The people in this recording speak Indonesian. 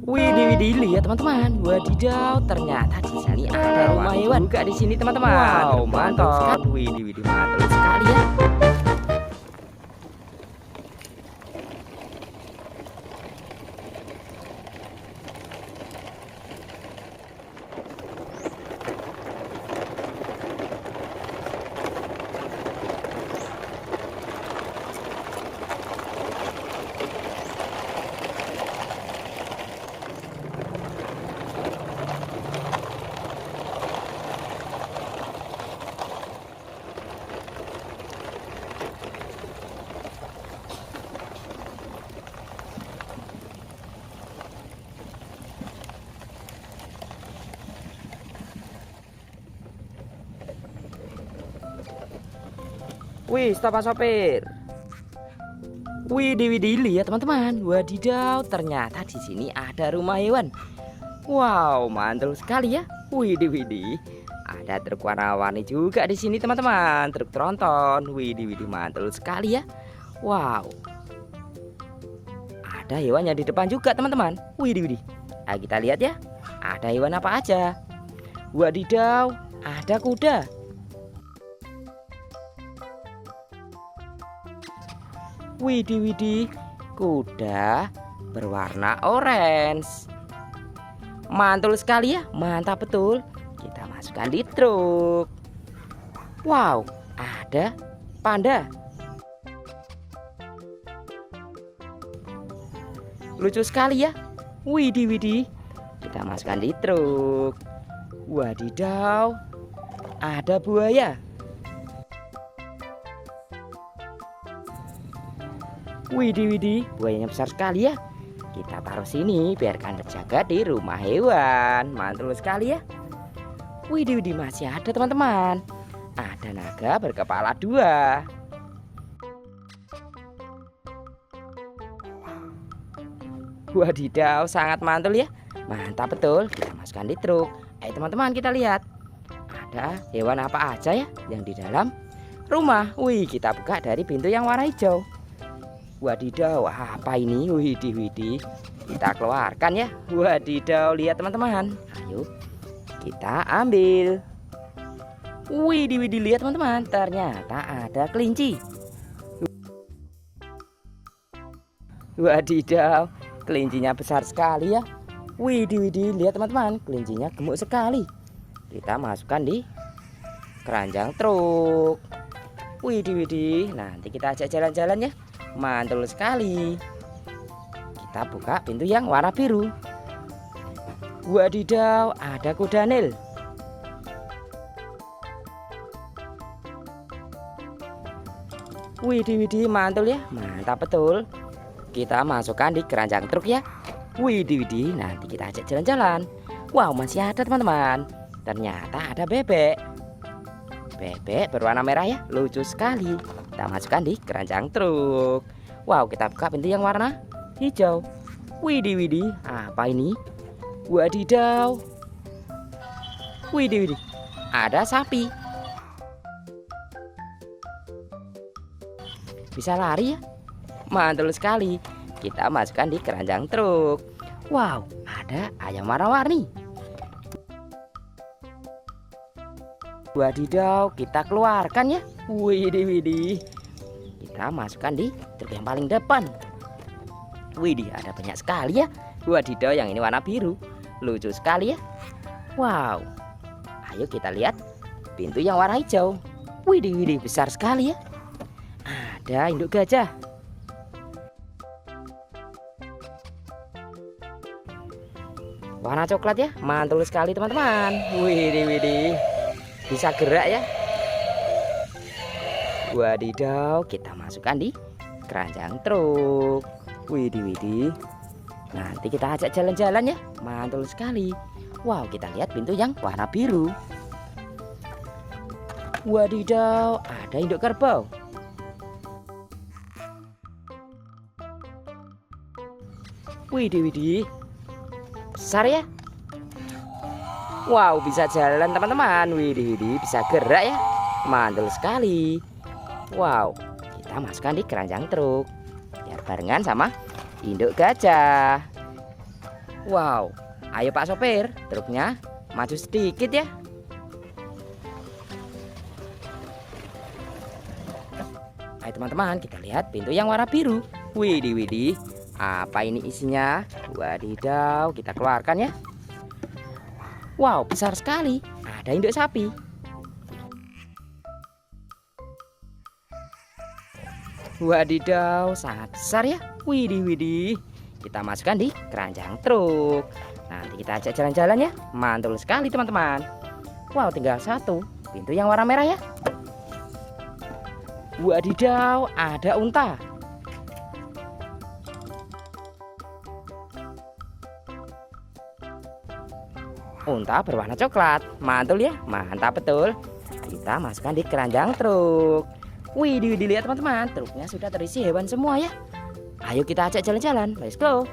Widih, widih, lihat teman-teman. Wadidaw, ternyata di sini ada rumah hewan juga di sini teman-teman. Wow, mantul sekali. Widih, widih, mantul sekali ya. Wih, stop Pak sopir. Widih, widih, lihat teman-teman. Wadidaw, ternyata di sini ada rumah hewan. Wow, mantul sekali ya. Widih, widih. Ada truk warna-warni juga di sini teman-teman. Truk tronton. Widih, widih, mantul sekali ya. Wow. Ada hewannya di depan juga teman-teman. Widih, widih. Ayo kita lihat ya. Ada hewan apa aja? Wadidaw, ada kuda. Widih, widih, kuda berwarna orange. Mantul sekali ya, mantap betul. Kita masukkan di truk. Wow, ada panda. Lucu sekali ya. Widih, widih, kita masukkan di truk. Wadidaw, ada buaya. Widih, widih, buayanya besar sekali ya. Kita taruh sini biarkan terjaga di rumah hewan. Mantul sekali ya. Widih, widih, masih ada teman-teman. Ada naga berkepala dua. Wadidaw, sangat mantul ya. Mantap betul. Kita masukkan di truk. Ayo teman-teman, kita lihat. Ada hewan apa aja ya yang di dalam rumah. Wih, kita buka dari pintu yang warna hijau. Wadidaw, apa ini? Widih, widih. Kita keluarkan ya. Wadidaw, lihat teman-teman. Ayo, kita ambil. Widih, widih, lihat teman-teman. Ternyata ada kelinci. Wadidaw, kelincinya besar sekali ya. Widih, widih, lihat teman-teman. Kelincinya gemuk sekali. Kita masukkan di keranjang truk. Widih, widih. Nanti kita ajak jalan-jalan ya. Mantul sekali. Kita buka pintu yang warna biru. Wadidaw, ada kuda nil. Widih, widih, mantul ya. Mantap betul. Kita masukkan di keranjang truk ya. Widih, widih, nanti kita ajak jalan-jalan. Wow, masih ada teman-teman. Ternyata ada bebek. Bebek berwarna merah ya. Lucu sekali. Kita masukkan di keranjang truk. Wow, kita buka pintu yang warna hijau. Widih, widih, apa ini? Wadidaw. Widih, widih, ada sapi. Bisa lari ya. Mantul sekali. Kita masukkan di keranjang truk. Wow, ada ayam warna-warni. Wadidaw, kita keluarkan ya. Widih, widih. Kita masukkan di truk yang paling depan. Widih, ada banyak sekali ya. Wadidaw, yang ini warna biru. Lucu sekali ya. Wow. Ayo kita lihat pintu yang warna hijau. Widih, widih, besar sekali ya. Ada induk gajah. Warna coklat ya. Mantul sekali teman-teman. Widih, widih. Bisa gerak ya. Wadidaw, kita masukkan di keranjang truk. Widih, widih. Nanti kita ajak jalan-jalan ya. Mantul sekali. Wow, kita lihat pintu yang warna biru. Wadidaw, ada induk kerbau. Widih, widih, besar ya. Wow, bisa jalan teman-teman. Widih, widih, bisa gerak ya. Mantul sekali. Wow, kita masukkan di keranjang truk biar barengan sama induk gajah. Wow, ayo Pak sopir, truknya maju sedikit ya. Ayo teman-teman, kita lihat pintu yang warna biru. Widih, widih, apa ini isinya? Wadidaw, kita keluarkan ya. Wow, besar sekali, ada induk sapi. Wadidaw, sangat besar ya. Widih, widih, kita masukkan di keranjang truk. Nanti kita ajak jalan-jalan ya. Mantul sekali teman-teman. Wow, tinggal satu pintu yang warna merah ya. Wadidaw, ada unta. Unta berwarna coklat. Mantul ya, mantap betul. Kita masukkan di keranjang truk. Widih, lihat teman-teman, truknya sudah terisi hewan semua ya. Ayo kita ajak jalan-jalan, let's go.